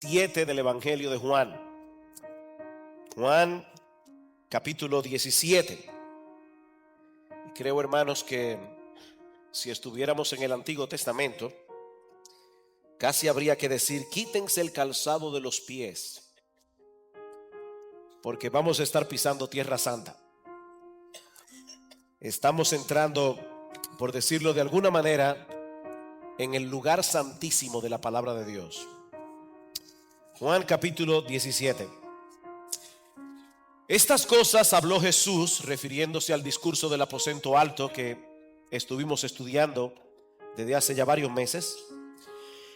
7 del Evangelio de Juan. Juan capítulo 17. Y creo, hermanos, que si estuviéramos en el Antiguo Testamento, casi habría que decir: quítense el calzado de los pies, porque vamos a estar pisando tierra santa. Estamos entrando, por decirlo de alguna manera, en el lugar santísimo de la palabra de Dios. Juan capítulo 17. Estas cosas habló Jesús refiriéndose al discurso del aposento alto que estuvimos estudiando desde hace ya varios meses.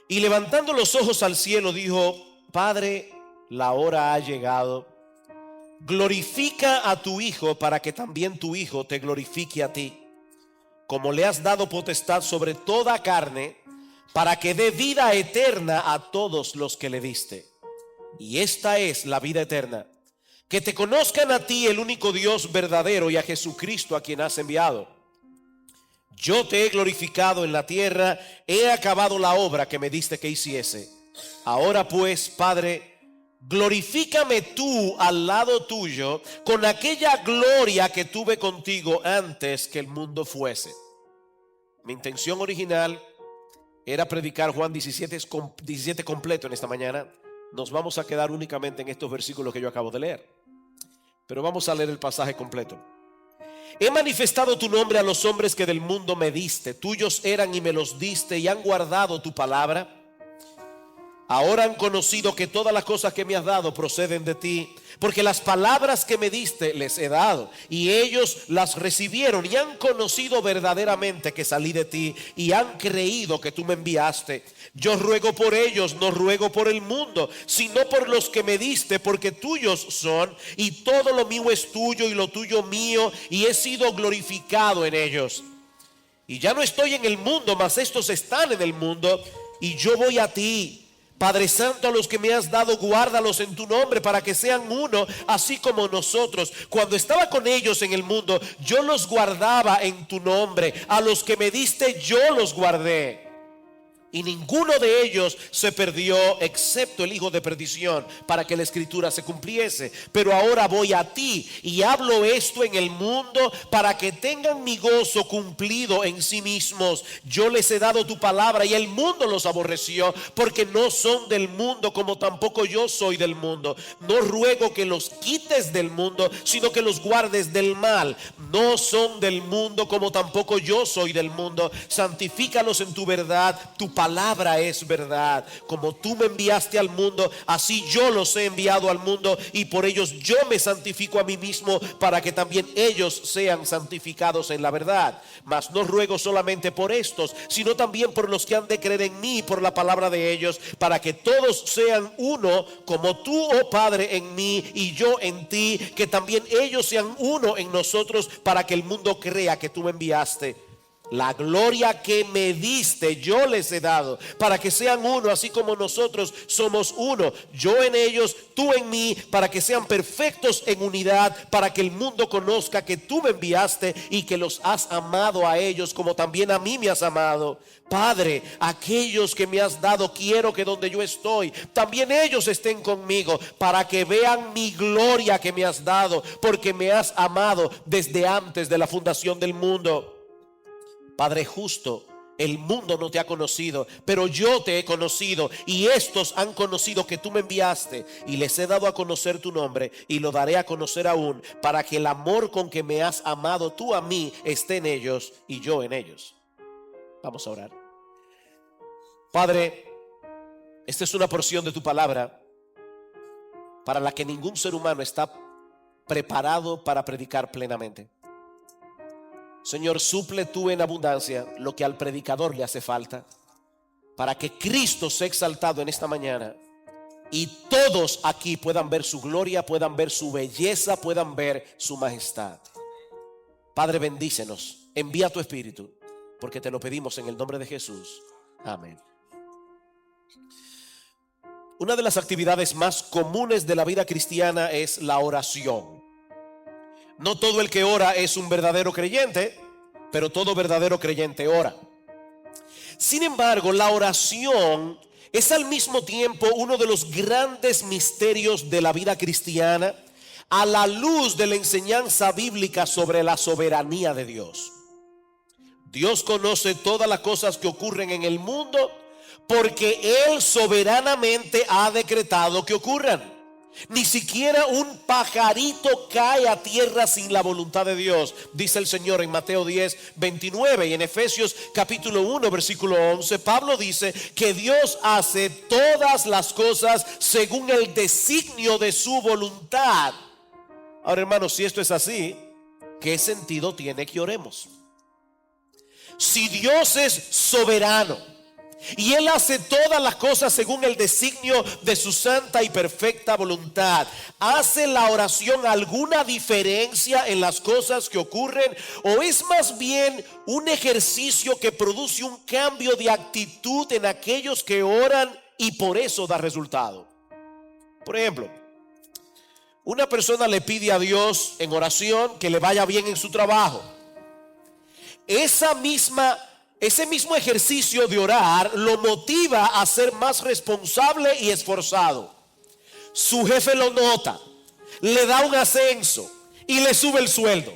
Y levantando los ojos al cielo dijo: Padre, la hora ha llegado. Glorifica a tu Hijo para que también tu Hijo te glorifique a ti, como le has dado potestad sobre toda carne, para que dé vida eterna a todos los que le diste. Y esta es la vida eterna, que te conozcan a ti, el único Dios verdadero, y a Jesucristo, a quien has enviado. Yo te he glorificado en la tierra, he acabado la obra que me diste que hiciese. Ahora pues, Padre, glorifícame tú al lado tuyo con aquella gloria que tuve contigo antes que el mundo fuese. Mi intención original era predicar Juan 17 completo en esta mañana. Nos vamos a quedar únicamente en estos versículos que yo acabo de leer, pero vamos a leer el pasaje completo. He manifestado tu nombre a los hombres que del mundo me diste. Tuyos eran y me los diste, y han guardado tu palabra. Ahora han conocido que todas las cosas que me has dado proceden de ti, porque las palabras que me diste les he dado, y ellos las recibieron y han conocido verdaderamente que salí de ti, y han creído que tú me enviaste. Yo ruego por ellos, no ruego por el mundo, sino por los que me diste, porque tuyos son, y todo lo mío es tuyo y lo tuyo mío, y he sido glorificado en ellos. Y ya no estoy en el mundo, mas estos están en el mundo, y yo voy a ti. Padre Santo, a los que me has dado, guárdalos en tu nombre, para que sean uno, así como nosotros. Cuando estaba con ellos en el mundo, yo los guardaba en tu nombre. A los que me diste, yo los guardé. Y ninguno de ellos se perdió, excepto el hijo de perdición, para que la escritura se cumpliese. Pero ahora voy a ti, y hablo esto en el mundo, para que tengan mi gozo cumplido en sí mismos. Yo les he dado tu palabra, y el mundo los aborreció, porque no son del mundo, como tampoco yo soy del mundo. No ruego que los quites del mundo, sino que los guardes del mal. No son del mundo, como tampoco yo soy del mundo. Santifícalos en tu verdad. Tu palabra es verdad. Como tú me enviaste al mundo, así yo los he enviado al mundo, y por ellos yo me santifico a mí mismo, para que también ellos sean santificados en la verdad. Mas no ruego solamente por estos, sino también por los que han de creer en mí por la palabra de ellos, para que todos sean uno, como tú, oh Padre, en mí y yo en ti, que también ellos sean uno en nosotros, para que el mundo crea que tú me enviaste. La gloria que me diste yo les he dado, para que sean uno, así como nosotros somos uno. Yo en ellos, tú en mí, para que sean perfectos en unidad, para que el mundo conozca que tú me enviaste y que los has amado a ellos como también a mí me has amado. Padre, aquellos que me has dado, quiero que donde yo estoy, también ellos estén conmigo, para que vean mi gloria que me has dado, porque me has amado desde antes de la fundación del mundo. Padre justo, el mundo no te ha conocido, pero yo te he conocido, y estos han conocido que tú me enviaste, y les he dado a conocer tu nombre, y lo daré a conocer aún, para que el amor con que me has amado tú a mí esté en ellos y yo en ellos. Vamos a orar. Padre, esta es una porción de tu palabra para la que ningún ser humano está preparado para predicar plenamente. Señor, suple tú en abundancia lo que al predicador le hace falta, para que Cristo sea exaltado en esta mañana, y todos aquí puedan ver su gloria, puedan ver su belleza, puedan ver su majestad. Padre, bendícenos, envía tu Espíritu, porque te lo pedimos en el nombre de Jesús. Amén. Una de las actividades más comunes de la vida cristiana es la oración. No todo el que ora es un verdadero creyente, pero todo verdadero creyente ora. Sin embargo, la oración es al mismo tiempo uno de los grandes misterios de la vida cristiana a la luz de la enseñanza bíblica sobre la soberanía de Dios. Dios conoce todas las cosas que ocurren en el mundo porque Él soberanamente ha decretado que ocurran. Ni siquiera un pajarito cae a tierra sin la voluntad de Dios, dice el Señor en Mateo 10:29. Y en Efesios capítulo 1 versículo 11 Pablo dice que Dios hace todas las cosas según el designio de su voluntad. Ahora, hermanos, si esto es así, ¿qué sentido tiene que oremos? Si Dios es soberano y Él hace todas las cosas según el designio de su santa y perfecta voluntad, ¿hace la oración alguna diferencia en las cosas que ocurren? ¿O es más bien un ejercicio que produce un cambio de actitud en aquellos que oran y por eso da resultado? Por ejemplo, una persona le pide a Dios en oración que le vaya bien en su trabajo. Ese mismo ejercicio de orar lo motiva a ser más responsable y esforzado. Su jefe lo nota, le da un ascenso y le sube el sueldo.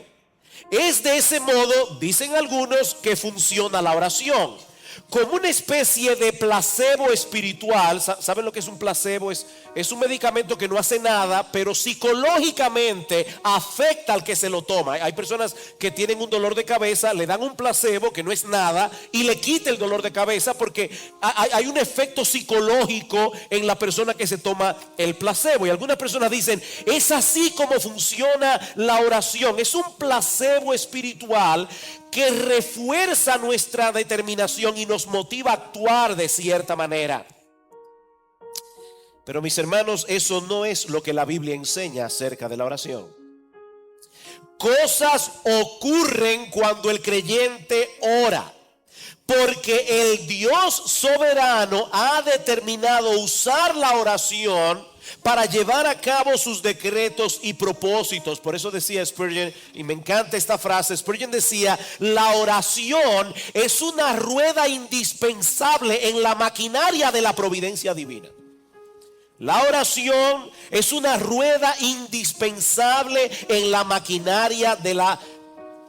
Es de ese modo, dicen algunos, que funciona la oración, como una especie de placebo espiritual. ¿Saben lo que es un placebo? Es un medicamento que no hace nada, pero psicológicamente afecta al que se lo toma. Hay personas que tienen un dolor de cabeza, le dan un placebo que no es nada y le quita el dolor de cabeza porque hay un efecto psicológico en la persona que se toma el placebo. Y algunas personas dicen, es así como funciona la oración. Es un placebo espiritual que refuerza nuestra determinación y nos motiva a actuar de cierta manera. Pero mis hermanos, eso no es lo que la Biblia enseña acerca de la oración. Cosas ocurren cuando el creyente ora, porque el Dios soberano ha determinado usar la oración para llevar a cabo sus decretos y propósitos. Por eso decía Spurgeon, y me encanta esta frase, Spurgeon decía: la oración es una rueda indispensable en la maquinaria de la providencia divina. La oración es una rueda indispensable en la maquinaria de la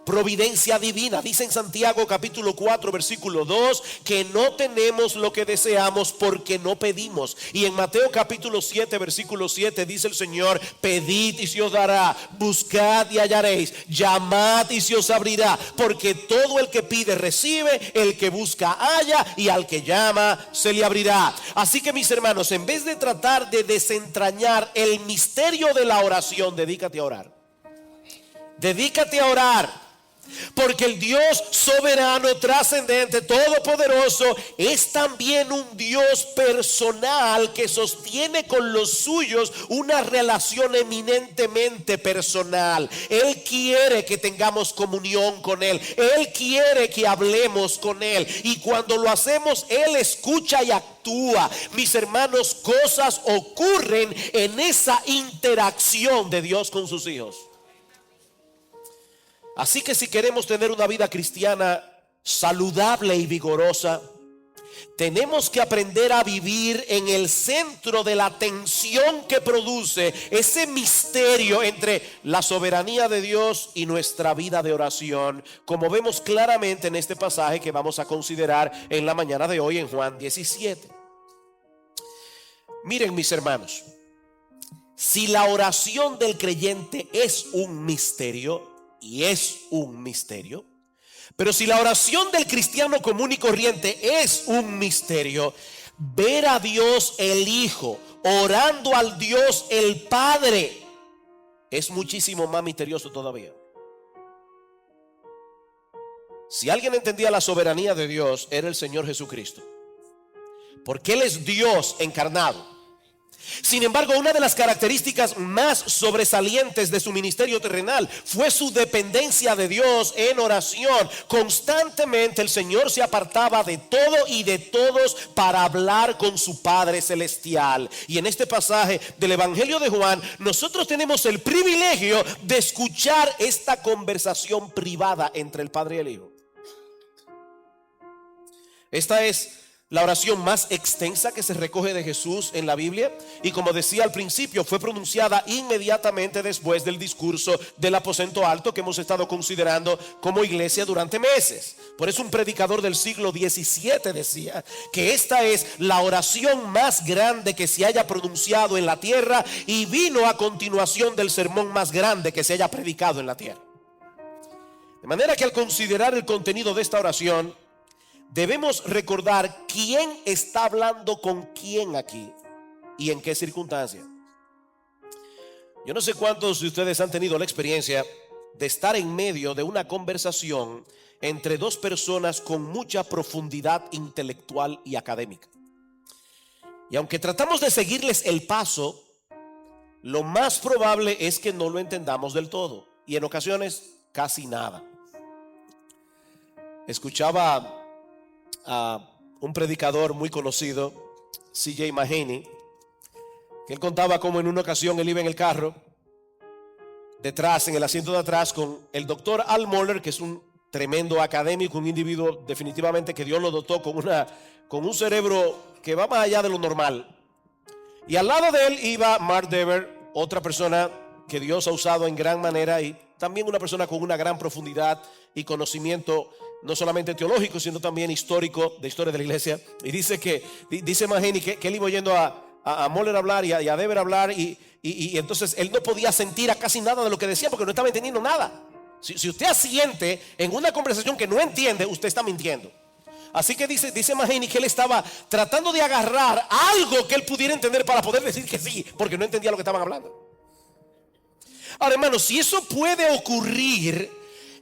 providencia divina. Dice en Santiago capítulo 4 versículo 2 que no tenemos lo que deseamos porque no pedimos. Y en Mateo capítulo 7 versículo 7 dice el Señor: pedid y se os dará, buscad y hallaréis, llamad y se os abrirá, porque todo el que pide recibe, el que busca halla, y al que llama se le abrirá. Así que, mis hermanos, en vez de tratar de desentrañar el misterio de la oración, dedícate a orar. Dedícate a orar. Porque el Dios soberano, trascendente, todopoderoso es también un Dios personal que sostiene con los suyos una relación eminentemente personal. Él quiere que tengamos comunión con Él. Él quiere que hablemos con Él. Y cuando lo hacemos, Él escucha y actúa. Mis hermanos, cosas ocurren en esa interacción de Dios con sus hijos. Así que si queremos tener una vida cristiana saludable y vigorosa, tenemos que aprender a vivir en el centro de la tensión que produce ese misterio entre la soberanía de Dios y nuestra vida de oración, como vemos claramente en este pasaje que vamos a considerar en la mañana de hoy en Juan 17. Miren, mis hermanos, si la oración del creyente es un misterio, y es un misterio, pero si la oración del cristiano común y corriente es un misterio, ver a Dios el Hijo orando al Dios el Padre es muchísimo más misterioso todavía. Si alguien entendía la soberanía de Dios, era el Señor Jesucristo, porque Él es Dios encarnado. Sin embargo, una de las características más sobresalientes de su ministerio terrenal fue su dependencia de Dios en oración. Constantemente el Señor se apartaba de todo y de todos para hablar con su Padre celestial. Y en este pasaje del Evangelio de Juan, nosotros tenemos el privilegio de escuchar esta conversación privada entre el Padre y el Hijo. Esta es la oración más extensa que se recoge de Jesús en la Biblia, y como decía al principio, fue pronunciada inmediatamente después del discurso del aposento alto que hemos estado considerando como iglesia durante meses. Por eso un predicador del siglo XVII decía que esta es la oración más grande que se haya pronunciado en la tierra, y vino a continuación del sermón más grande que se haya predicado en la tierra. De manera que al considerar el contenido de esta oración, debemos recordar quién está hablando con quién aquí y en qué circunstancia. Yo no sé cuántos de ustedes han tenido la experiencia de estar en medio de una conversación entre dos personas con mucha profundidad intelectual y académica. Y aunque tratamos de seguirles el paso, lo más probable es que no lo entendamos del todo, y en ocasiones casi nada. Escuchaba a un predicador muy conocido, C.J. Mahaney, que él contaba cómo en una ocasión él iba en el carro detrás, en el asiento de atrás, con el doctor Al Mohler, que es un tremendo académico, un individuo definitivamente que Dios lo dotó con un cerebro que va más allá de lo normal. Y al lado de él iba Mark Dever, otra persona que Dios ha usado en gran manera, y también una persona con una gran profundidad y conocimiento, no solamente teológico, sino también histórico, de historia de la iglesia. Y dice Mahaney que él iba oyendo a Mohler hablar y a Dever hablar, y entonces él no podía sentir a casi nada de lo que decía porque no estaba entendiendo nada. Si usted asiente en una conversación que no entiende, usted está mintiendo. Así que dice Mahaney que él estaba tratando de agarrar algo que él pudiera entender para poder decir que sí, porque no entendía lo que estaban hablando. Ahora, hermanos, si eso puede ocurrir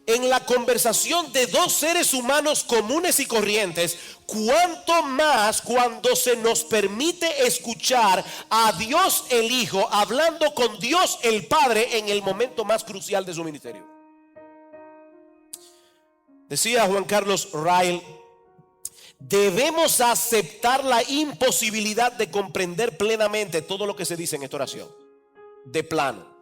en la conversación de dos seres humanos comunes y corrientes, cuánto más cuando se nos permite escuchar a Dios el Hijo hablando con Dios el Padre en el momento más crucial de su ministerio. Decía Juan Carlos Ryle: debemos aceptar la imposibilidad de comprender plenamente todo lo que se dice en esta oración, de plano.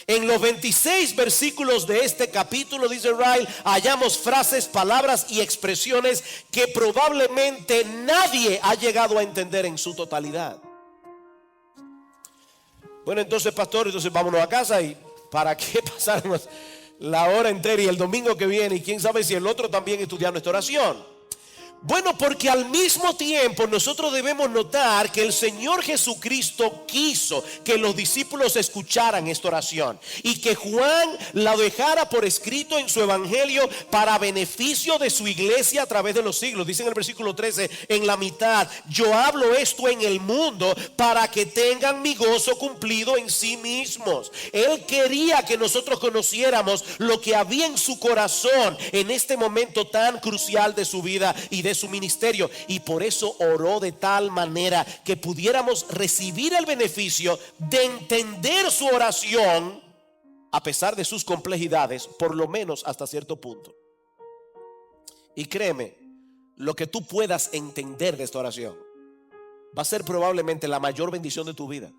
En los 26 versículos de este capítulo, dice Ryle, hallamos frases, palabras y expresiones que probablemente nadie ha llegado a entender en su totalidad. Bueno, entonces, pastor, entonces vámonos a casa, y ¿para qué pasarnos la hora entera y el domingo que viene, y quién sabe si el otro también, estudiando esta oración? Bueno, porque al mismo tiempo nosotros debemos notar que el Señor Jesucristo quiso que los discípulos escucharan esta oración, y que Juan la dejara por escrito en su evangelio para beneficio de su iglesia a través de los siglos. Dice en el versículo 13, en la mitad: yo hablo esto en el mundo para que tengan mi gozo cumplido en sí mismos. Él quería que nosotros conociéramos lo que había en su corazón en este momento tan crucial de su vida y de su ministerio, y por eso oró de tal manera que pudiéramos recibir el beneficio de entender su oración a pesar de sus complejidades, por lo menos hasta cierto punto. Y créeme, lo que tú puedas entender de esta oración va a ser probablemente la mayor bendición de tu vida.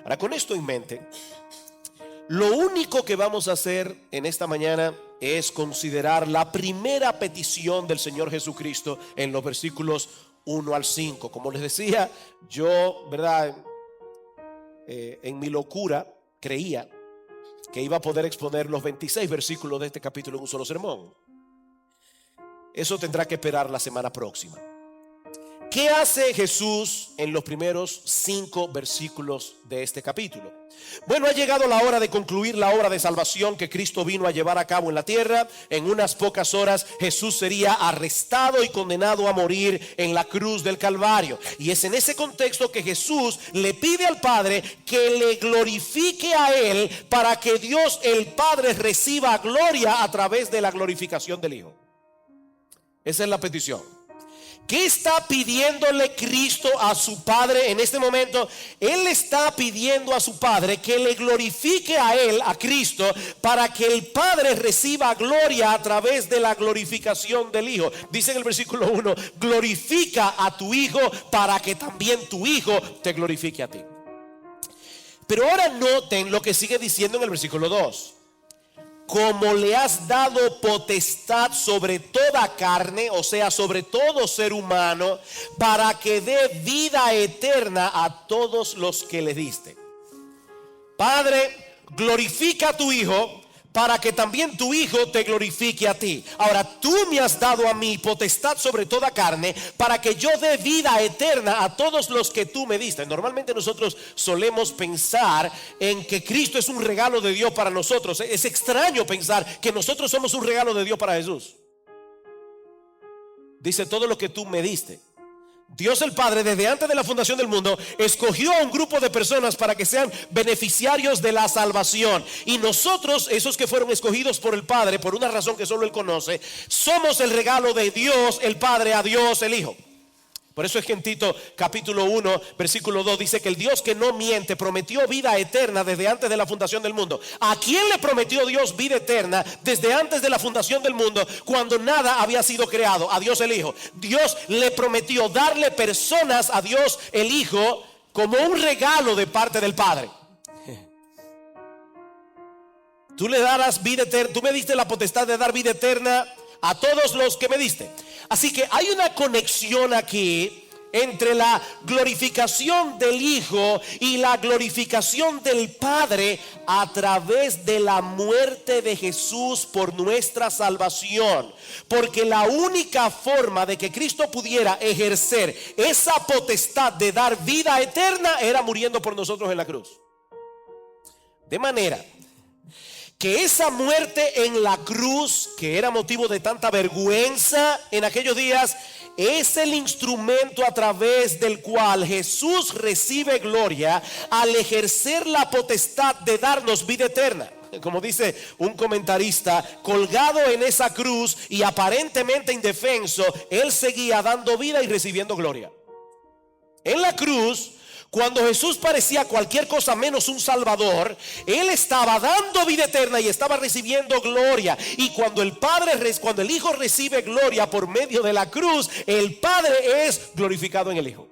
Ahora, con esto en mente, lo único que vamos a hacer en esta mañana es considerar la primera petición del Señor Jesucristo en los versículos 1 al 5. Como les decía, yo, ¿verdad? En mi locura creía que iba a poder exponer los 26 versículos de este capítulo en un solo sermón. Eso tendrá que esperar la semana próxima. ¿Qué hace Jesús en los primeros 5 versículos de este capítulo? Bueno, ha llegado la hora de concluir la obra de salvación que Cristo vino a llevar a cabo en la tierra. En unas pocas horas Jesús sería arrestado y condenado a morir en la cruz del Calvario. Y es en ese contexto que Jesús le pide al Padre que le glorifique a Él, para que Dios el Padre reciba gloria a través de la glorificación del Hijo. Esa es la petición. ¿Qué está pidiéndole Cristo a su Padre en este momento? Él está pidiendo a su Padre que le glorifique a Él, a Cristo, para que el Padre reciba gloria a través de la glorificación del Hijo. Dice en el versículo 1, glorifica a tu Hijo para que también tu Hijo te glorifique a ti. Pero ahora noten lo que sigue diciendo en el versículo 2. como le has dado potestad sobre toda carne, o sea, sobre todo ser humano, para que dé vida eterna a todos los que le diste. Padre, glorifica a tu Hijo, para que también tu Hijo te glorifique a ti. Ahora, tú me has dado a mí potestad sobre toda carne, para que yo dé vida eterna a todos los que tú me diste. Normalmente nosotros solemos pensar en que Cristo es un regalo de Dios para nosotros. Es extraño pensar que nosotros somos un regalo de Dios para Jesús. Dice, todo lo que tú me diste. Dios el Padre, desde antes de la fundación del mundo, escogió a un grupo de personas para que sean beneficiarios de la salvación. Y nosotros, esos que fueron escogidos por el Padre, por una razón que solo Él conoce, somos el regalo de Dios el Padre a Dios el Hijo. Por eso es que en Tito capítulo 1 versículo 2 dice que el Dios que no miente prometió vida eterna desde antes de la fundación del mundo. ¿A quién le prometió Dios vida eterna desde antes de la fundación del mundo, cuando nada había sido creado? A Dios el Hijo. Dios le prometió darle personas a Dios el Hijo como un regalo de parte del Padre. Tú le darás vida eterna. Tú me diste la potestad de dar vida eterna a todos los que me diste. Así que hay una conexión aquí entre la glorificación del Hijo y la glorificación del Padre a través de la muerte de Jesús por nuestra salvación. Porque la única forma de que Cristo pudiera ejercer esa potestad de dar vida eterna era muriendo por nosotros en la cruz. De manera que esa muerte en la cruz, que era motivo de tanta vergüenza en aquellos días, es el instrumento a través del cual Jesús recibe gloria al ejercer la potestad de darnos vida eterna. Como dice un comentarista, colgado en esa cruz y aparentemente indefenso, Él seguía dando vida y recibiendo gloria. En la cruz, cuando Jesús parecía cualquier cosa menos un salvador, Él estaba dando vida eterna y estaba recibiendo gloria. Y cuando el Hijo recibe gloria por medio de la cruz, el Padre es glorificado en el Hijo.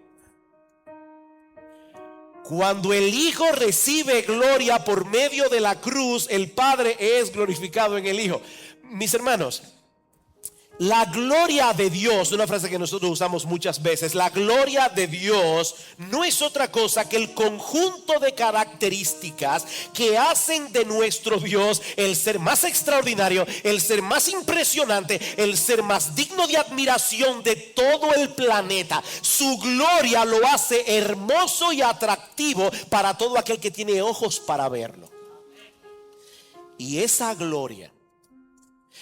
Cuando el Hijo recibe gloria por medio de la cruz, el Padre es glorificado en el Hijo. Mis hermanos, la gloria de Dios, una frase que nosotros usamos muchas veces, la gloria de Dios no es otra cosa que el conjunto de características que hacen de nuestro Dios el ser más extraordinario, el ser más impresionante, el ser más digno de admiración de todo el planeta. Su gloria lo hace hermoso y atractivo para todo aquel que tiene ojos para verlo. Y esa gloria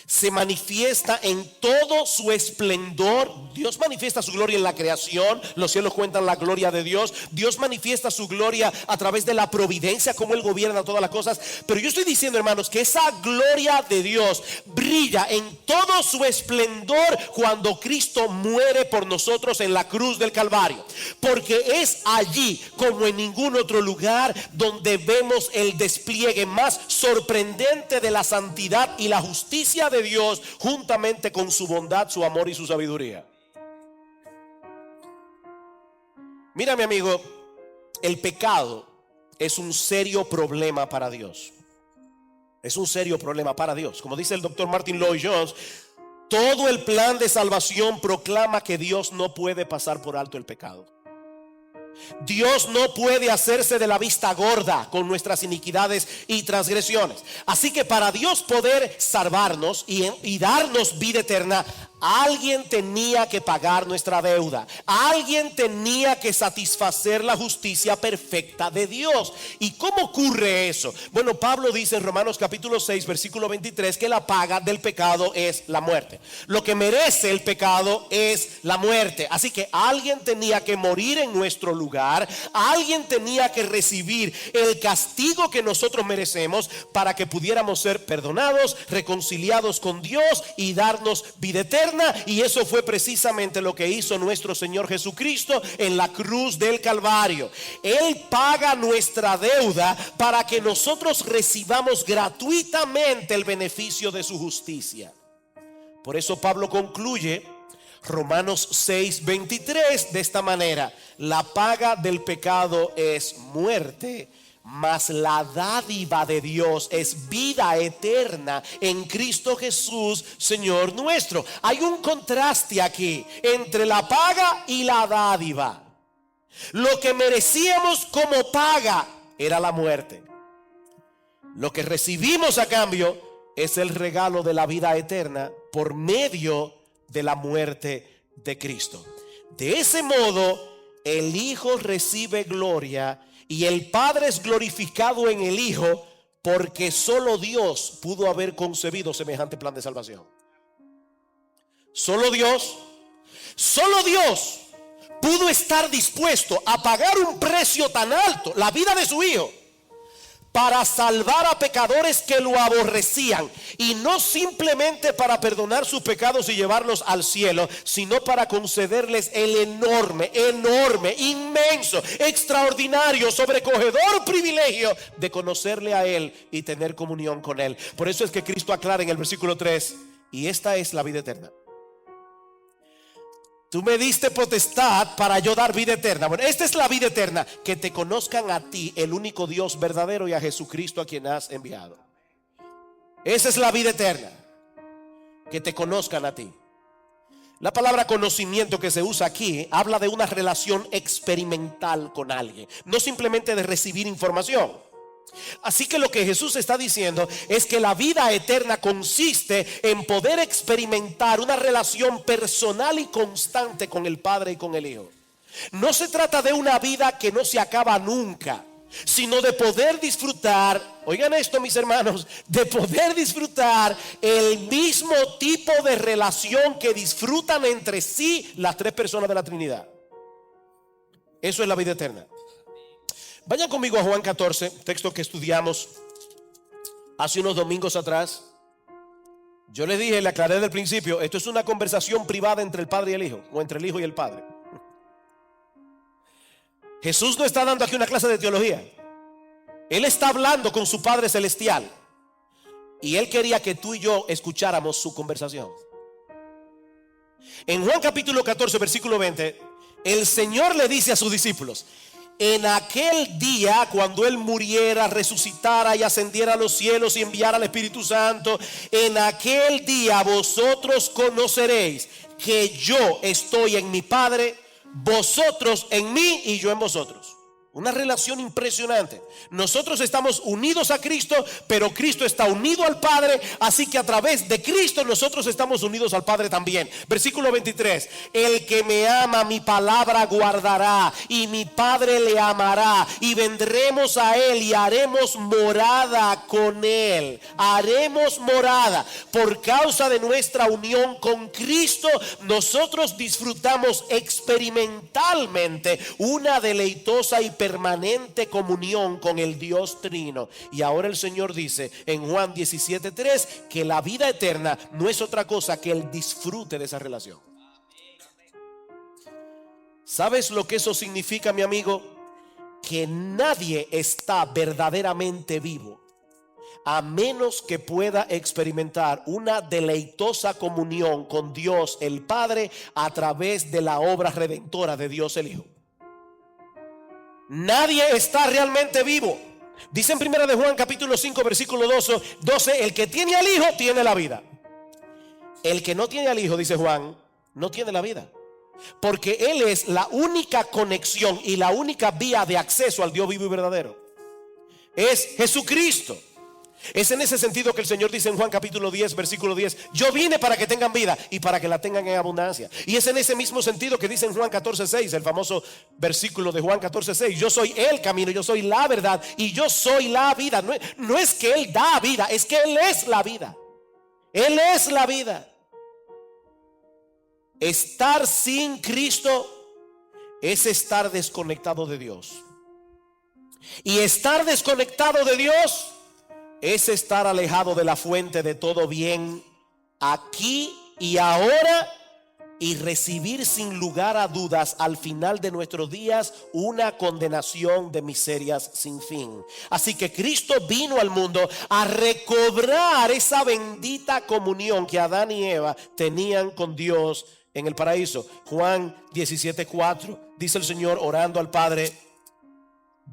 se manifiesta en todo su esplendor. Dios manifiesta su gloria en la creación. Los cielos cuentan la gloria de Dios. Dios manifiesta su gloria a través de la providencia, como Él gobierna todas las cosas. Pero yo estoy diciendo, hermanos, que esa gloria de Dios brilla en todo su esplendor cuando Cristo muere por nosotros en la cruz del Calvario. Porque es allí, como en ningún otro lugar, donde vemos el despliegue más sorprendente de la santidad y la justicia de Dios, juntamente con su bondad, su amor y su sabiduría. Mira, mi amigo, el pecado es un serio problema para Dios. Es un serio problema para Dios. Como dice el doctor Martin Lloyd-Jones, todo el plan de salvación proclama que Dios no puede pasar por alto el pecado. Dios no puede hacerse de la vista gorda con nuestras iniquidades y transgresiones. Así que para Dios poder salvarnos y darnos vida eterna, alguien tenía que pagar nuestra deuda. Alguien tenía que satisfacer la justicia perfecta de Dios. ¿Y cómo ocurre eso? Bueno, Pablo dice en Romanos capítulo 6 versículo 23 que la paga del pecado es la muerte. Lo que merece el pecado es la muerte. Así que alguien tenía que morir en nuestro lugar. Alguien tenía que recibir el castigo que nosotros merecemos para que pudiéramos ser perdonados, reconciliados con Dios y darnos vida eterna. Y eso fue precisamente lo que hizo nuestro Señor Jesucristo en la cruz del Calvario. Él paga nuestra deuda para que nosotros recibamos gratuitamente el beneficio de su justicia. Por eso Pablo concluye Romanos 6:23 de esta manera: la paga del pecado es muerte, mas la dádiva de Dios es vida eterna en Cristo Jesús, Señor nuestro. Hay un contraste aquí entre la paga y la dádiva. Lo que merecíamos como paga era la muerte. Lo que recibimos a cambio es el regalo de la vida eterna por medio de la muerte de Cristo. De ese modo, el Hijo recibe gloria y el Padre es glorificado en el Hijo, porque solo Dios pudo haber concebido semejante plan de salvación. Solo Dios pudo estar dispuesto a pagar un precio tan alto, la vida de su Hijo, para salvar a pecadores que lo aborrecían, y no simplemente para perdonar sus pecados y llevarlos al cielo, sino para concederles el enorme, inmenso, extraordinario, sobrecogedor privilegio de conocerle a Él y tener comunión con Él. Por eso es que Cristo aclara en el versículo 3: y esta es la vida eterna. Tú me diste potestad para yo dar vida eterna. Bueno, esta es la vida eterna: que te conozcan a ti, el único Dios verdadero, y a Jesucristo a quien has enviado. Esa es la vida eterna, que te conozcan a ti. La palabra conocimiento que se usa aquí habla de una relación experimental con alguien, no simplemente de recibir información. Así que lo que Jesús está diciendo es que la vida eterna consiste en poder experimentar una relación personal y constante con el Padre y con el Hijo. No se trata de una vida que no se acaba nunca, sino de poder disfrutar, oigan esto mis hermanos, de poder disfrutar el mismo tipo de relación que disfrutan entre sí las tres personas de la Trinidad. Eso es la vida eterna. Vayan conmigo a Juan 14, texto que estudiamos hace unos domingos atrás. Yo les dije, le aclaré desde el principio, esto es una conversación privada entre el Padre y el Hijo, o entre el Hijo y el Padre. Jesús no está dando aquí una clase de teología. Él está hablando con su Padre Celestial, y Él quería que tú y yo escucháramos su conversación. En Juan capítulo 14, versículo 20, el Señor le dice a sus discípulos: en aquel día, cuando Él muriera, resucitara y ascendiera a los cielos y enviara al Espíritu Santo, en aquel día vosotros conoceréis que yo estoy en mi Padre, vosotros en mí y yo en vosotros. Una relación impresionante. Nosotros estamos unidos a Cristo, pero Cristo está unido al Padre, así que a través de Cristo nosotros estamos unidos al Padre también. Versículo 23: el que me ama, mi palabra guardará, y mi Padre le amará, y vendremos a Él y haremos morada con Él. Haremos morada. Por causa de nuestra unión con Cristo, nosotros disfrutamos experimentalmente una deleitosa y permanente comunión con el Dios Trino. Y ahora el Señor dice en Juan 17:3 que la vida eterna no es otra cosa que el disfrute de esa relación. ¿Sabes lo que eso significa, mi amigo? Que nadie está verdaderamente vivo a menos que pueda experimentar una deleitosa comunión con Dios el Padre a través de la obra redentora de Dios el Hijo. Nadie está realmente vivo. Dice en 1 de Juan capítulo 5 versículo 12: el que tiene al Hijo tiene la vida. El que no tiene al Hijo, dice Juan, no tiene la vida, porque Él es la única conexión y la única vía de acceso al Dios vivo y verdadero. Es Jesucristo. Es en ese sentido que el Señor dice en Juan capítulo 10 versículo 10: yo vine para que tengan vida y para que la tengan en abundancia. Y es en ese mismo sentido que dice en Juan 14:6, el famoso versículo de Juan 14:6: yo soy el camino, yo soy la verdad y yo soy la vida. No es que Él da vida, es que Él es la vida. Él es la vida. Estar sin Cristo es estar desconectado de Dios. Y estar desconectado de Dios es estar alejado de la fuente de todo bien aquí y ahora, y recibir sin lugar a dudas al final de nuestros días una condenación de miserias sin fin. Así que Cristo vino al mundo a recobrar esa bendita comunión que Adán y Eva tenían con Dios en el paraíso. Juan 17:4 dice el Señor orando al Padre: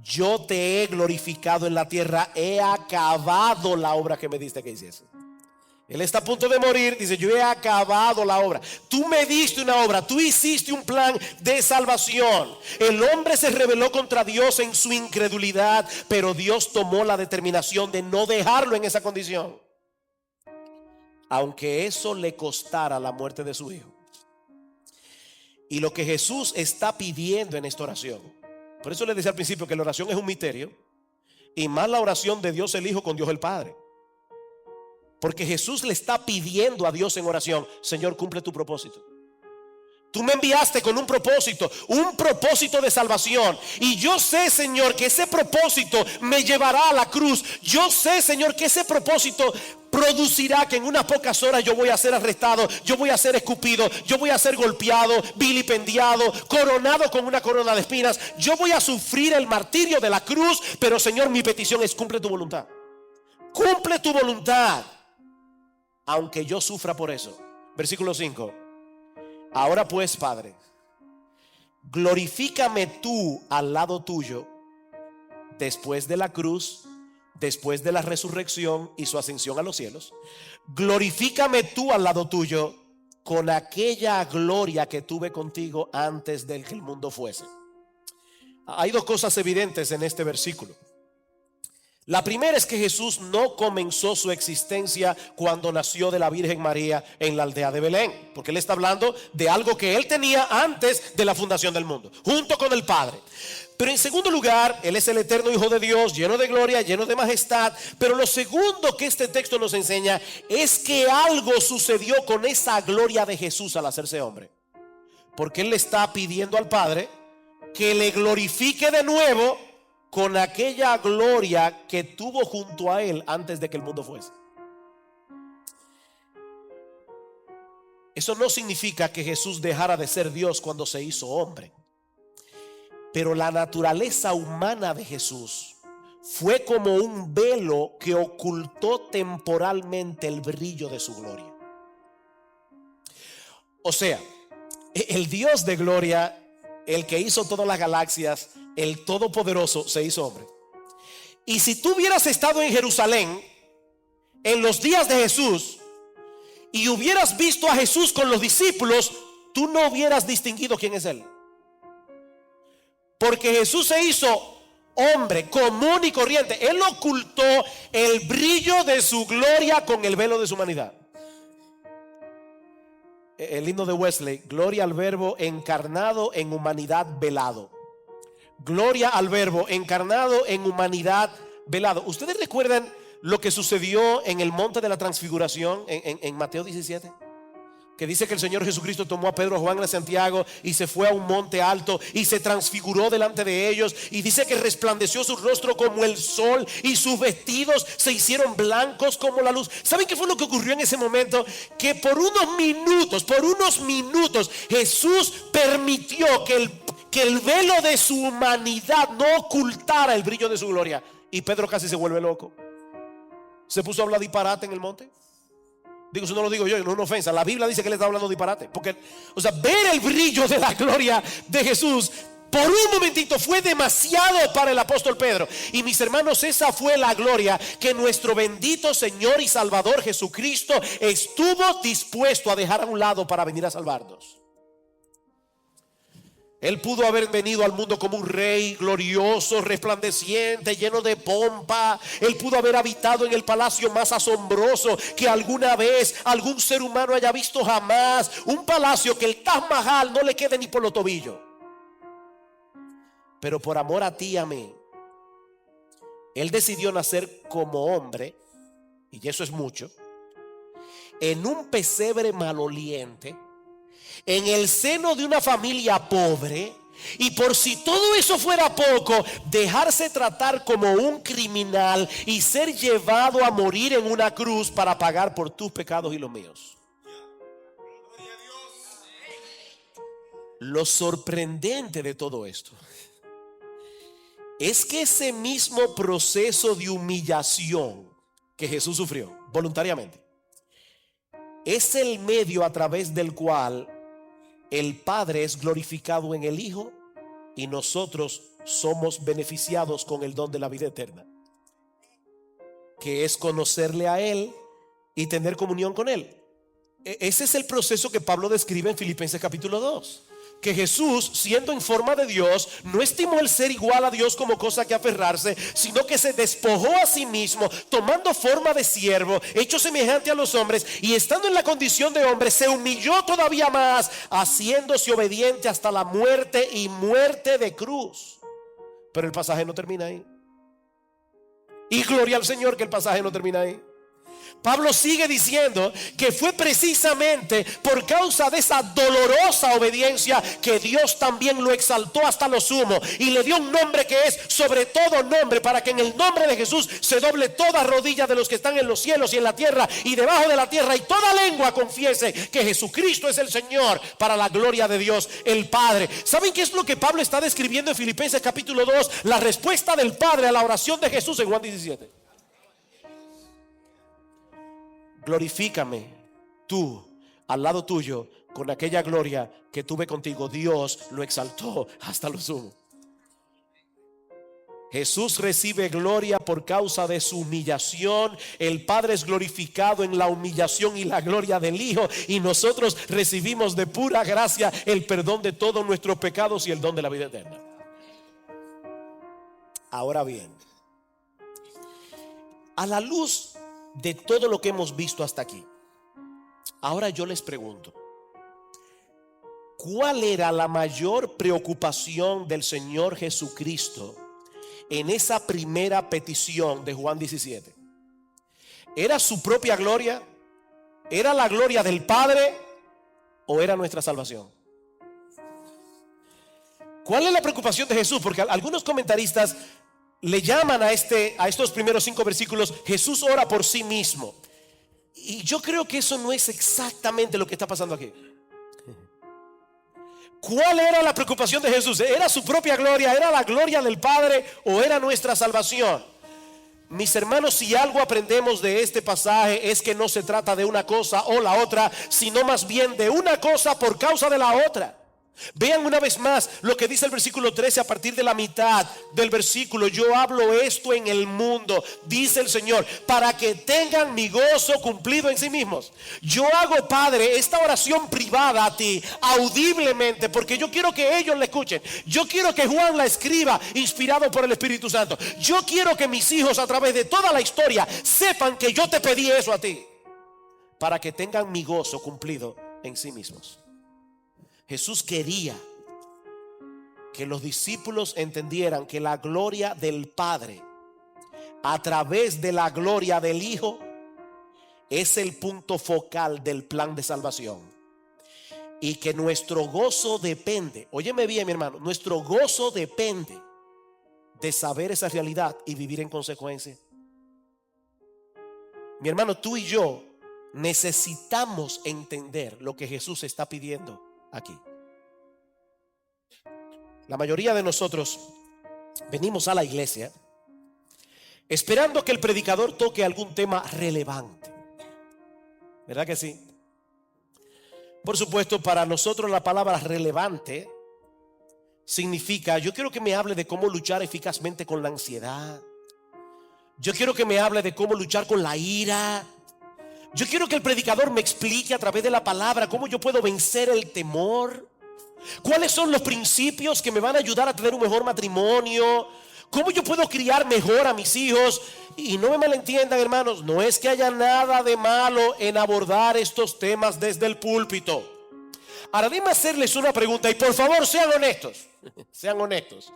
yo te he glorificado en la tierra, he acabado la obra que me diste que hiciese. Él está a punto de morir, dice, yo he acabado la obra. Tú me diste una obra, tú hiciste un plan de salvación. El hombre se rebeló contra Dios en su incredulidad, pero Dios tomó la determinación de no dejarlo en esa condición, aunque eso le costara la muerte de su hijo. Y lo que Jesús está pidiendo en esta oración, por eso le decía al principio que la oración es un misterio, y más la oración de Dios el Hijo con Dios el Padre. Porque Jesús le está pidiendo a Dios en oración, Señor, cumple tu propósito. Tú me enviaste con un propósito de salvación. Y yo sé, Señor, que ese propósito me llevará a la cruz. Yo sé, Señor, que ese propósito producirá que en unas pocas horas yo voy a ser arrestado, yo voy a ser escupido, yo voy a ser golpeado, vilipendiado, coronado con una corona de espinas. Yo voy a sufrir el martirio de la cruz, pero Señor, mi petición es cumple tu voluntad. Cumple tu voluntad, aunque yo sufra por eso. Versículo 5. Ahora pues, Padre, glorifícame tú al lado tuyo después de la cruz, después de la resurrección y su ascensión a los cielos. Glorifícame tú al lado tuyo con aquella gloria que tuve contigo antes de que el mundo fuese. Hay dos cosas evidentes en este versículo. La primera es que Jesús no comenzó su existencia cuando nació de la Virgen María en la aldea de Belén, porque él está hablando de algo que él tenía antes de la fundación del mundo, junto con el Padre. Pero en segundo lugar, él es el eterno Hijo de Dios, lleno de gloria, lleno de majestad. Pero lo segundo que este texto nos enseña es que algo sucedió con esa gloria de Jesús al hacerse hombre, porque él le está pidiendo al Padre que le glorifique de nuevo con aquella gloria que tuvo junto a él antes de que el mundo fuese. Eso no significa que Jesús dejara de ser Dios cuando se hizo hombre, pero la naturaleza humana de Jesús fue como un velo que ocultó temporalmente el brillo de su gloria. O sea, el Dios de gloria, el que hizo todas las galaxias, el Todopoderoso, se hizo hombre. Y si tú hubieras estado en Jerusalén en los días de Jesús y hubieras visto a Jesús con los discípulos, tú no hubieras distinguido quién es él, porque Jesús se hizo hombre común y corriente. Él ocultó el brillo de su gloria con el velo de su humanidad. El himno de Wesley: gloria al verbo encarnado en humanidad velado. Gloria al verbo encarnado en humanidad velado. ¿Ustedes recuerdan lo que sucedió en el monte de la transfiguración en Mateo 17? Que dice que el Señor Jesucristo tomó a Pedro, a Juan y a Santiago y se fue a un monte alto y se transfiguró delante de ellos, y dice que resplandeció su rostro como el sol y sus vestidos se hicieron blancos como la luz. ¿Saben qué fue lo que ocurrió en ese momento? Que por unos minutos Jesús permitió que el velo de su humanidad no ocultara el brillo de su gloria, y Pedro casi se vuelve loco. Se puso a hablar disparate en el monte. Digo, eso no lo digo yo, no es una ofensa. La Biblia dice que él está hablando disparate. Porque, ver el brillo de la gloria de Jesús por un momentito fue demasiado para el apóstol Pedro. Y mis hermanos, esa fue la gloria que nuestro bendito Señor y Salvador Jesucristo estuvo dispuesto a dejar a un lado para venir a salvarnos. Él pudo haber venido al mundo como un rey glorioso, resplandeciente, lleno de pompa. Él pudo haber habitado en el palacio más asombroso que alguna vez algún ser humano haya visto jamás. Un palacio que el Taj Mahal no le quede ni por los tobillos. Pero por amor a ti y a mí, Él decidió nacer como hombre, y eso es mucho, en un pesebre maloliente, en el seno de una familia pobre, y por si todo eso fuera poco, dejarse tratar como un criminal y ser llevado a morir en una cruz para pagar por tus pecados y los míos. Lo sorprendente de todo esto es que ese mismo proceso de humillación que Jesús sufrió voluntariamente es el medio a través del cual el Padre es glorificado en el Hijo y nosotros somos beneficiados con el don de la vida eterna, que es conocerle a Él y tener comunión con Él. Ese es el proceso que Pablo describe en Filipenses capítulo 2. Que Jesús, siendo en forma de Dios, no estimó el ser igual a Dios como cosa que aferrarse, sino que se despojó a sí mismo, tomando forma de siervo, hecho semejante a los hombres, y estando en la condición de hombre, se humilló todavía más, haciéndose obediente hasta la muerte, y muerte de cruz. Pero el pasaje no termina ahí. Y gloria al Señor que el pasaje no termina ahí. Pablo sigue diciendo que fue precisamente por causa de esa dolorosa obediencia que Dios también lo exaltó hasta lo sumo y le dio un nombre que es sobre todo nombre, para que en el nombre de Jesús se doble toda rodilla de los que están en los cielos y en la tierra y debajo de la tierra, y toda lengua confiese que Jesucristo es el Señor, para la gloria de Dios el Padre. ¿Saben qué es lo que Pablo está describiendo en Filipenses capítulo 2? La respuesta del Padre a la oración de Jesús en Juan 17. Glorifícame tú al lado tuyo con aquella gloria que tuve contigo. Dios lo exaltó hasta lo sumo. Jesús recibe gloria por causa de su humillación. El Padre es glorificado en la humillación y la gloria del Hijo, y nosotros recibimos de pura gracia el perdón de todos nuestros pecados y el don de la vida eterna. Ahora bien, a la luz de todo lo que hemos visto hasta aquí, ahora yo les pregunto, ¿cuál era la mayor preocupación del Señor Jesucristo en esa primera petición de Juan 17? ¿Era su propia gloria? ¿Era la gloria del Padre? ¿O era nuestra salvación? ¿Cuál es la preocupación de Jesús? Porque algunos comentaristas le llaman a estos primeros 5 versículos: Jesús ora por sí mismo. Y yo creo que eso no es exactamente lo que está pasando aquí. ¿Cuál era la preocupación de Jesús? ¿Era su propia gloria? ¿Era la gloria del Padre? ¿O era nuestra salvación? Mis hermanos, si algo aprendemos de este pasaje es que no se trata de una cosa o la otra, sino más bien de una cosa por causa de la otra. Vean una vez más lo que dice el versículo 13 a partir de la mitad del versículo: yo hablo esto en el mundo, dice el Señor, para que tengan mi gozo cumplido en sí mismos. Yo hago, Padre, esta oración privada a ti, audiblemente, porque yo quiero que ellos la escuchen. Yo quiero que Juan la escriba inspirado por el Espíritu Santo. Yo quiero que mis hijos a través de toda la historia sepan que yo te pedí eso a ti, para que tengan mi gozo cumplido en sí mismos. Jesús quería que los discípulos entendieran que la gloria del Padre a través de la gloria del Hijo es el punto focal del plan de salvación, y que nuestro gozo depende, óyeme bien mi hermano, nuestro gozo depende de saber esa realidad y vivir en consecuencia. Mi hermano, tú y yo necesitamos entender lo que Jesús está pidiendo aquí. La mayoría de nosotros venimos a la iglesia esperando que el predicador toque algún tema relevante, ¿verdad que sí? Por supuesto, para nosotros la palabra relevante significa: yo quiero que me hable de cómo luchar eficazmente con la ansiedad. Yo quiero que me hable de cómo luchar con la ira. Yo quiero que el predicador me explique a través de la palabra cómo yo puedo vencer el temor, cuáles son los principios que me van a ayudar a tener un mejor matrimonio, cómo yo puedo criar mejor a mis hijos. Y no me malentiendan, hermanos, no es que haya nada de malo en abordar estos temas desde el púlpito. Ahora déjenme hacerles una pregunta, y por favor sean honestos. Sean honestos.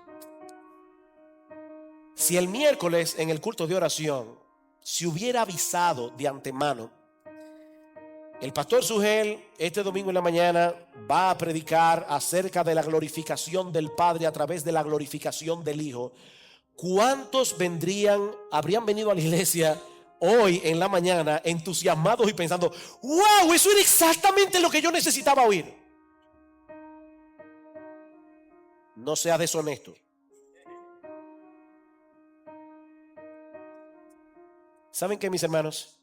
Si el miércoles en el culto de oración se hubiera avisado de antemano: el pastor Sugel este domingo en la mañana va a predicar acerca de la glorificación del Padre a través de la glorificación del Hijo, ¿cuántos habrían venido a la iglesia hoy en la mañana entusiasmados y pensando: wow, eso era exactamente lo que yo necesitaba oír? No sea deshonesto. ¿Saben qué, mis hermanos?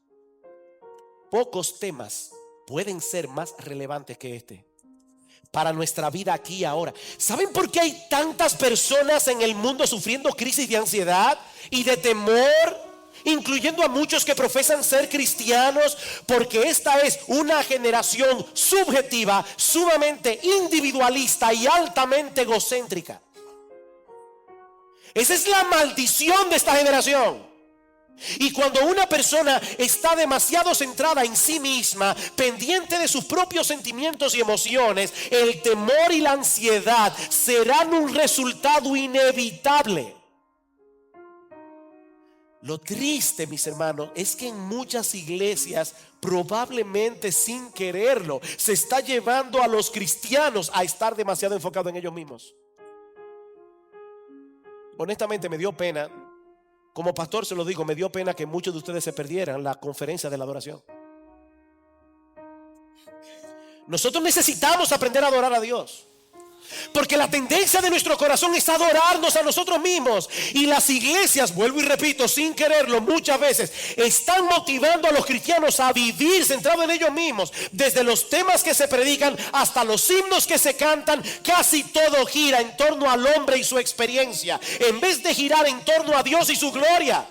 Pocos temas pueden ser más relevantes que este, para nuestra vida aquí y ahora. ¿Saben por qué hay tantas personas en el mundo sufriendo crisis de ansiedad y de temor, incluyendo a muchos que profesan ser cristianos? Porque esta es una generación subjetiva, sumamente individualista y altamente egocéntrica. Esa es la maldición de esta generación. Y cuando una persona está demasiado centrada en sí misma, pendiente de sus propios sentimientos y emociones, el temor y la ansiedad serán un resultado inevitable. Lo triste, mis hermanos, es que en muchas iglesias, probablemente sin quererlo, se está llevando a los cristianos a estar demasiado enfocados en ellos mismos. Honestamente me dio pena. Como pastor se lo digo, me dio pena que muchos de ustedes se perdieran la conferencia de la adoración. Nosotros necesitamos aprender a adorar a Dios, porque la tendencia de nuestro corazón es adorarnos a nosotros mismos. Y las iglesias, vuelvo y repito, sin quererlo, muchas veces están motivando a los cristianos a vivir centrados en ellos mismos. Desde los temas que se predican hasta los himnos que se cantan, casi todo gira en torno al hombre y su experiencia, en vez de girar en torno a Dios y su gloria.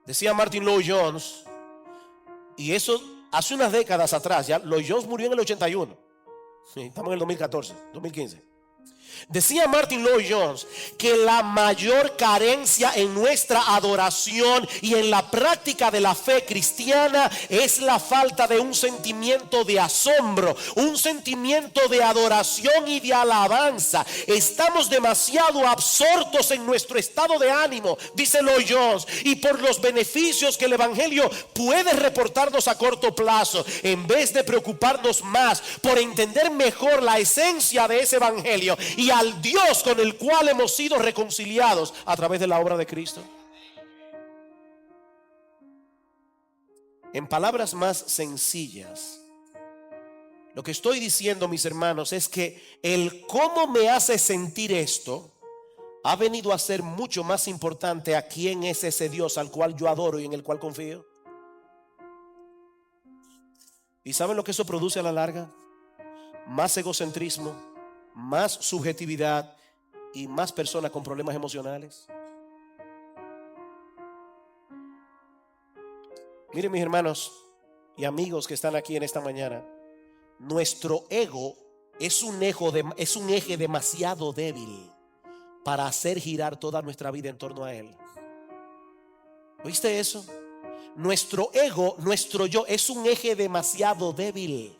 Decía Martin Lloyd-Jones, y eso hace unas décadas atrás, ya Lloyd-Jones murió en el 81. Estamos en el 2014, 2015. Decía Martin Lloyd-Jones que la mayor carencia en nuestra adoración y en la práctica de la fe cristiana es la falta de un sentimiento de asombro, un sentimiento de adoración y de alabanza. Estamos demasiado absortos en nuestro estado de ánimo, dice Lloyd-Jones, y por los beneficios que el evangelio puede reportarnos a corto plazo, en vez de preocuparnos más por entender mejor la esencia de ese evangelio y al Dios con el cual hemos sido reconciliados a través de la obra de Cristo. En palabras más sencillas, lo que estoy diciendo, mis hermanos, es que el cómo me hace sentir esto ha venido a ser mucho más importante a quién es ese Dios al cual yo adoro y en el cual confío. ¿Y saben lo que eso produce a la larga? Más egocentrismo, más subjetividad y más personas con problemas emocionales. Miren, mis hermanos y amigos que están aquí en esta mañana, nuestro ego es un eje demasiado débil para hacer girar toda nuestra vida en torno a él. ¿Oíste eso? Nuestro ego, nuestro yo, es un eje demasiado débil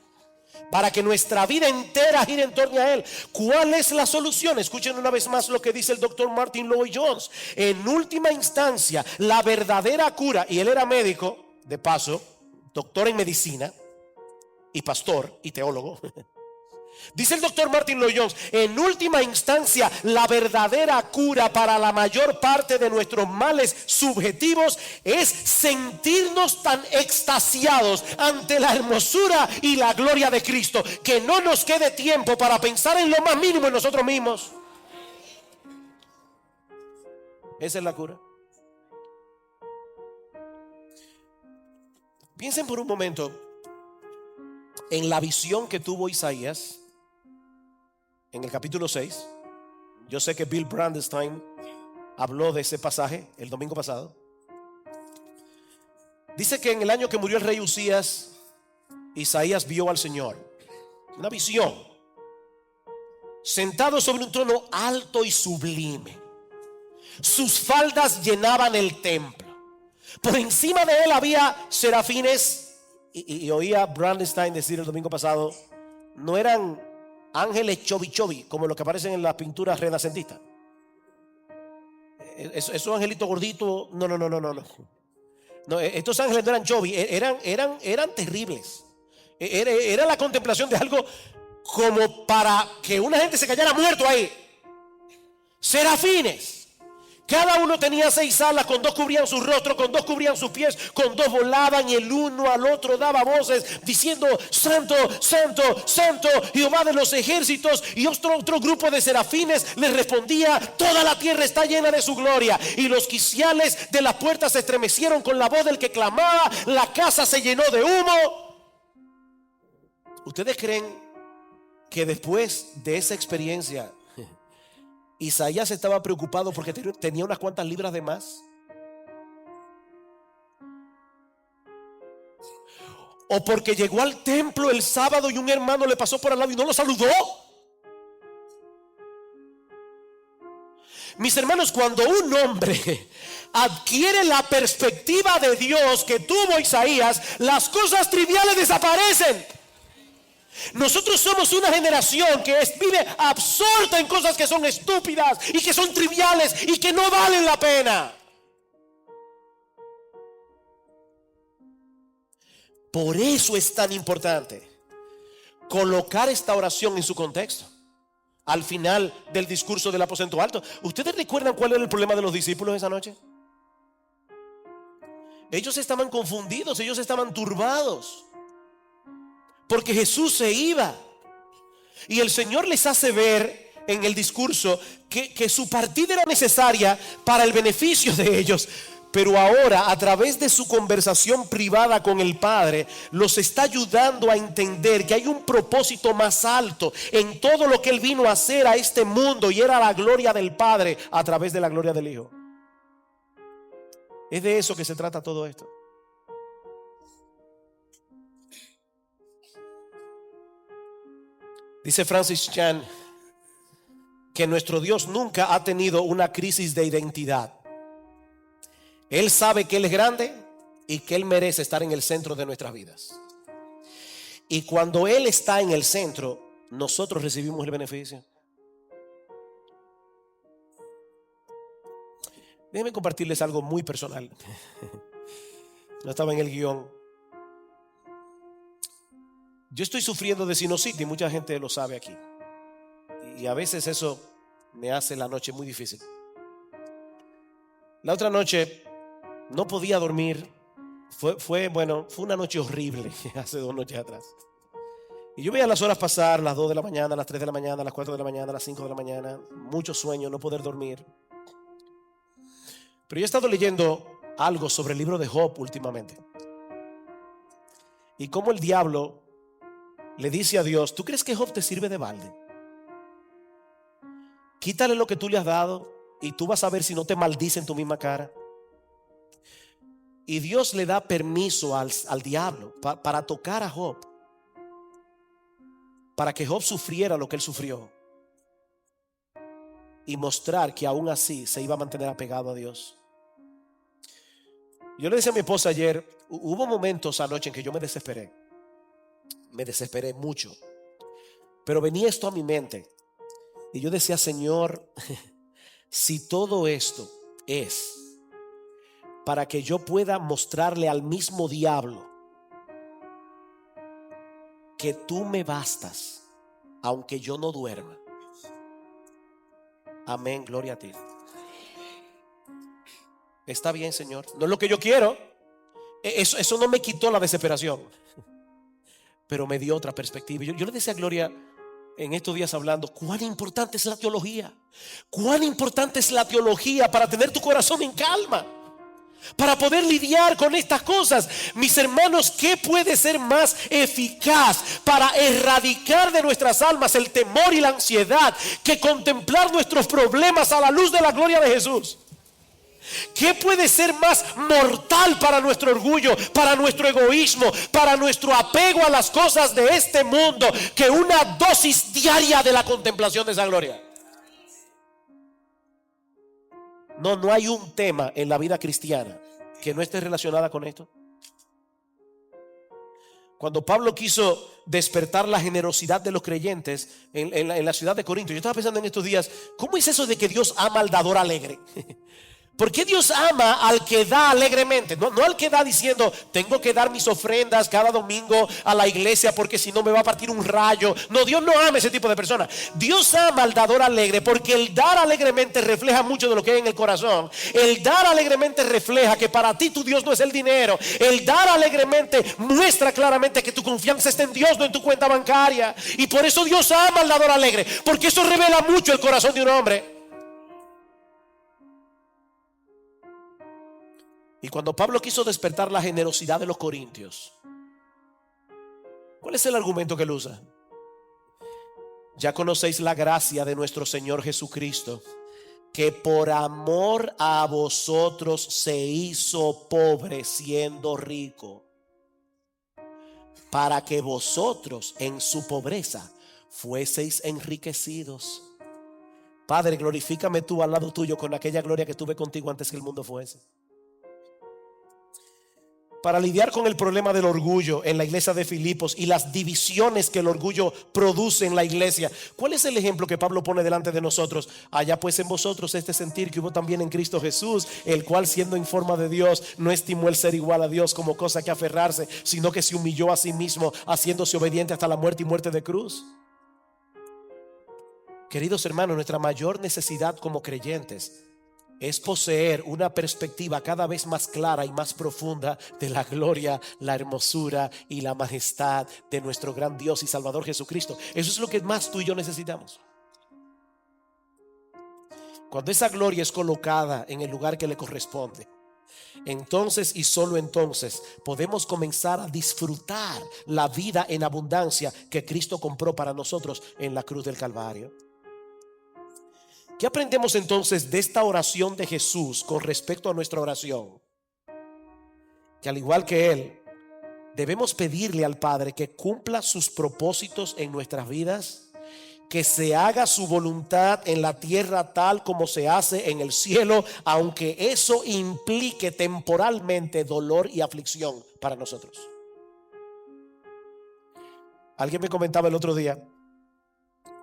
para que nuestra vida entera gire en torno a él. ¿Cuál es la solución? Escuchen una vez más lo que dice el doctor Martin Lloyd-Jones. En última instancia, la verdadera cura, y él era médico, de paso, doctor en medicina y pastor y teólogo. Dice el doctor Martin Lloyd-Jones, en última instancia, la verdadera cura para la mayor parte de nuestros males subjetivos es sentirnos tan extasiados ante la hermosura y la gloria de Cristo que no nos quede tiempo para pensar en lo más mínimo en nosotros mismos. Esa es la cura. Piensen por un momento en la visión que tuvo Isaías en el capítulo 6. Yo sé que Bill Brandenstein habló de ese pasaje el domingo pasado. Dice que en el año que murió el rey Usías, Isaías vio al Señor, una visión, sentado sobre un trono alto y sublime. Sus faldas llenaban el templo. Por encima de él había serafines. Y oía Brandenstein decir el domingo pasado, no eran ángeles chovi como los que aparecen en las pinturas renacentistas. Esos angelitos gorditos, no, estos ángeles no eran chovi, eran terribles. Era la contemplación de algo como para que una gente se cayera muerto ahí. Serafines. Cada uno tenía 6 alas, con 2 cubrían su rostro, con 2 cubrían sus pies, con 2 volaban y el uno al otro daba voces diciendo: Santo, Santo, Santo, Jehová de los ejércitos. Y otro grupo de serafines les respondía: toda la tierra está llena de su gloria. Y los quiciales de las puertas se estremecieron con la voz del que clamaba, la casa se llenó de humo. ¿Ustedes creen que después de esa experiencia Isaías estaba preocupado porque tenía unas cuantas libras de más? ¿O porque llegó al templo el sábado y un hermano le pasó por al lado y no lo saludó? Mis hermanos, cuando un hombre adquiere la perspectiva de Dios que tuvo Isaías, las cosas triviales desaparecen. Nosotros somos una generación que vive absorta en cosas que son estúpidas y que son triviales y que no valen la pena. Por eso es tan importante colocar esta oración en su contexto. Al final del discurso del aposento alto, ¿ustedes recuerdan cuál era el problema de los discípulos esa noche? Ellos estaban confundidos, ellos estaban turbados, porque Jesús se iba. Y el Señor les hace ver en el discurso que su partida era necesaria para el beneficio de ellos. Pero ahora, a través de su conversación privada con el Padre, los está ayudando a entender que hay un propósito más alto en todo lo que Él vino a hacer a este mundo, y era la gloria del Padre a través de la gloria del Hijo. Es de eso que se trata todo esto. Dice Francis Chan que nuestro Dios nunca ha tenido una crisis de identidad. Él sabe que Él es grande y que Él merece estar en el centro de nuestras vidas. Y cuando Él está en el centro, nosotros recibimos el beneficio. Déjenme compartirles algo muy personal. No estaba en el guión. Yo estoy sufriendo de sinusitis, mucha gente lo sabe aquí. Y a veces eso me hace la noche muy difícil. La otra noche no podía dormir. Fue una noche horrible hace 2 noches atrás. Y yo veía las horas pasar, las 2 de la mañana, las 3 de la mañana, las 4 de la mañana, las 5 de la mañana. Mucho sueño, no poder dormir. Pero yo he estado leyendo algo sobre el libro de Job últimamente. Y cómo el diablo le dice a Dios: ¿tú crees que Job te sirve de balde? Quítale lo que tú le has dado y tú vas a ver si no te maldice en tu misma cara. Y Dios le da permiso al diablo para tocar a Job, para que Job sufriera lo que él sufrió y mostrar que aún así se iba a mantener apegado a Dios. Yo le decía a mi esposa ayer, hubo momentos anoche en que yo me desesperé mucho, pero venía esto a mi mente y yo decía: Señor, si todo esto es para que yo pueda mostrarle al mismo diablo que tú me bastas, aunque yo no duerma. Amén, gloria a ti. Está bien, Señor, no es lo que yo quiero. Eso no me quitó la desesperación, pero me dio otra perspectiva. Yo le decía a Gloria en estos días hablando, cuán importante es la teología. Cuán importante es la teología para tener tu corazón en calma, para poder lidiar con estas cosas. Mis hermanos, ¿qué puede ser más eficaz para erradicar de nuestras almas el temor y la ansiedad que contemplar nuestros problemas a la luz de la gloria de Jesús? ¿Qué puede ser más mortal para nuestro orgullo, para nuestro egoísmo, para nuestro apego a las cosas de este mundo que una dosis diaria de la contemplación de esa gloria? No hay un tema en la vida cristiana que no esté relacionada con esto. Cuando Pablo quiso despertar la generosidad de los creyentes en la ciudad de Corinto, yo estaba pensando en estos días, ¿cómo es eso de que Dios ama al dador alegre? ¿Por qué Dios ama al que da alegremente? No al que da diciendo: tengo que dar mis ofrendas cada domingo a la iglesia porque si no me va a partir un rayo. No, Dios no ama ese tipo de personas. Dios ama al dador alegre porque el dar alegremente refleja mucho de lo que hay en el corazón. El dar alegremente refleja que para ti tu Dios no es el dinero. El dar alegremente muestra claramente que tu confianza está en Dios, no en tu cuenta bancaria. Y por eso Dios ama al dador alegre, porque eso revela mucho el corazón de un hombre. Y cuando Pablo quiso despertar la generosidad de los corintios, ¿Cuál es el argumento que él usa? Ya conocéis la gracia de nuestro Señor Jesucristo, que por amor a vosotros se hizo pobre siendo rico, para que vosotros en su pobreza fueseis enriquecidos. Padre, glorifícame tú al lado tuyo con aquella gloria que tuve contigo antes que el mundo fuese. Para lidiar con el problema del orgullo en la iglesia de Filipos y las divisiones que el orgullo produce en la iglesia, ¿cuál es el ejemplo que Pablo pone delante de nosotros? Haya pues en vosotros este sentir que hubo también en Cristo Jesús, el cual siendo en forma de Dios no estimó el ser igual a Dios como cosa que aferrarse, sino que se humilló a sí mismo, haciéndose obediente hasta la muerte y muerte de cruz. Queridos hermanos, nuestra mayor necesidad como creyentes es poseer una perspectiva cada vez más clara y más profunda de la gloria, la hermosura y la majestad de nuestro gran Dios y Salvador Jesucristo. Eso es lo que más tú y yo necesitamos. Cuando esa gloria es colocada en el lugar que le corresponde, entonces y solo entonces podemos comenzar a disfrutar la vida en abundancia que Cristo compró para nosotros en la cruz del Calvario. ¿Qué aprendemos entonces de esta oración de Jesús con respecto a nuestra oración? Que al igual que Él, debemos pedirle al Padre que cumpla sus propósitos en nuestras vidas, que se haga su voluntad en la tierra tal como se hace en el cielo, aunque eso implique temporalmente dolor y aflicción para nosotros. Alguien me comentaba el otro día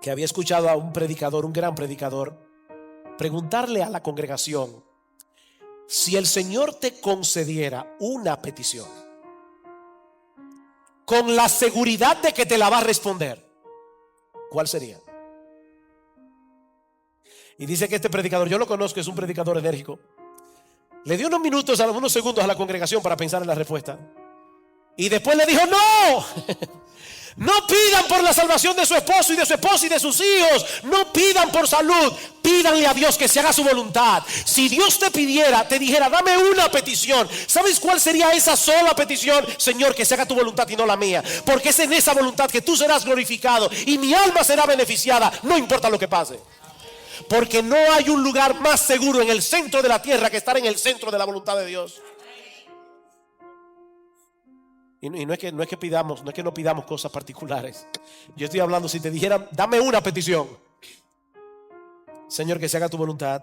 que había escuchado a un predicador, un gran predicador, preguntarle a la congregación: si el Señor te concediera una petición con la seguridad de que te la va a responder, ¿cuál sería? Y dice que este predicador, yo lo conozco, es un predicador enérgico, le dio unos minutos, unos segundos a la congregación para pensar en la respuesta, y después le dijo: no, no pidan por la salvación de su esposo y de su esposa y de sus hijos. No pidan por salud. Pídanle a Dios que se haga su voluntad. Si Dios te pidiera, te dijera: dame una petición, ¿sabes cuál sería esa sola petición? Señor, que se haga tu voluntad y no la mía, porque es en esa voluntad que tú serás glorificado y mi alma será beneficiada, no importa lo que pase. Porque no hay un lugar más seguro en el centro de la tierra que estar en el centro de la voluntad de Dios. Y no es que pidamos, no es que no pidamos cosas particulares. Yo estoy hablando, si te dijeran: dame una petición, Señor, que se haga tu voluntad.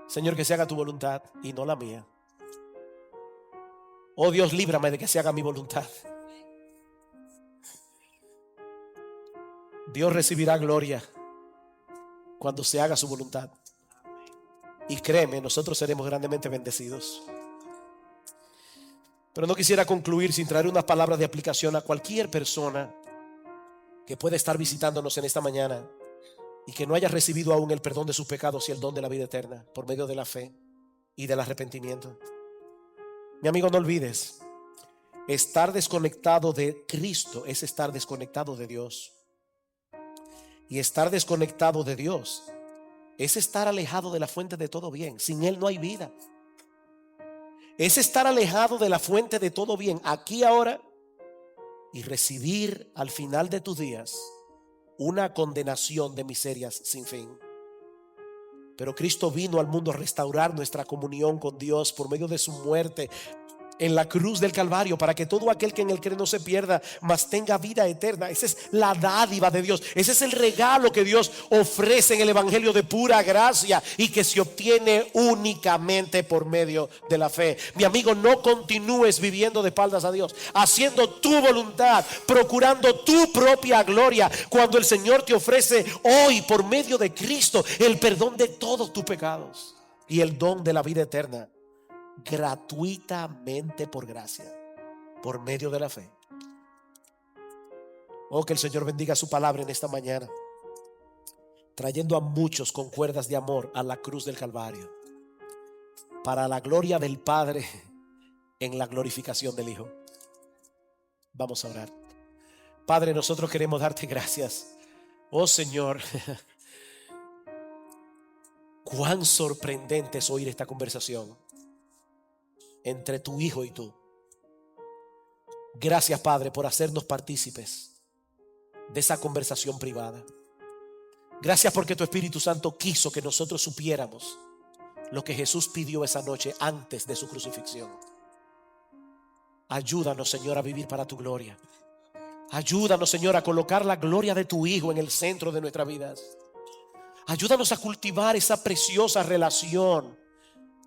Señor, que se haga tu voluntad y no la mía. Oh Dios, líbrame de que se haga mi voluntad. Dios recibirá gloria cuando se haga su voluntad. Y créeme, nosotros seremos grandemente bendecidos. Pero no quisiera concluir sin traer unas palabras de aplicación a cualquier persona que pueda estar visitándonos en esta mañana y que no haya recibido aún el perdón de sus pecados y el don de la vida eterna por medio de la fe y del arrepentimiento. Mi amigo, no olvides, estar desconectado de Cristo es estar desconectado de Dios. Y estar desconectado de Dios es estar alejado de la fuente de todo bien. Sin Él no hay vida. Es estar alejado de la fuente de todo bien aquí, ahora, y recibir al final de tus días una condenación de miserias sin fin. Pero Cristo vino al mundo a restaurar nuestra comunión con Dios por medio de su muerte en la cruz del Calvario, para que todo aquel que en él cree no se pierda, mas tenga vida eterna. Esa es la dádiva de Dios. Ese es el regalo que Dios ofrece en el evangelio de pura gracia y que se obtiene únicamente por medio de la fe. Mi amigo, no continúes viviendo de espaldas a Dios, haciendo tu voluntad, procurando tu propia gloria, cuando el Señor te ofrece hoy por medio de Cristo el perdón de todos tus pecados y el don de la vida eterna, gratuitamente por gracia, por medio de la fe. Oh, que el Señor bendiga su palabra en esta mañana, trayendo a muchos con cuerdas de amor a la cruz del Calvario, para la gloria del Padre en la glorificación del Hijo. Vamos a orar. Padre, nosotros queremos darte gracias. Oh Señor, cuán sorprendente es oír esta conversación entre tu Hijo y tú. Gracias, Padre, por hacernos partícipes de esa conversación privada. Gracias porque tu Espíritu Santo quiso que nosotros supiéramos lo que Jesús pidió esa noche antes de su crucifixión. Ayúdanos, Señor, a vivir para tu gloria. Ayúdanos, Señor, a colocar la gloria de tu Hijo en el centro de nuestras vidas. Ayúdanos a cultivar esa preciosa relación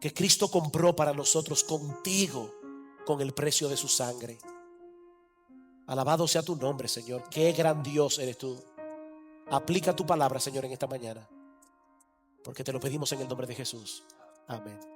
que Cristo compró para nosotros contigo con el precio de su sangre. Alabado sea tu nombre, Señor. Qué gran Dios eres tú. Aplica tu palabra, Señor, en esta mañana, porque te lo pedimos en el nombre de Jesús. Amén.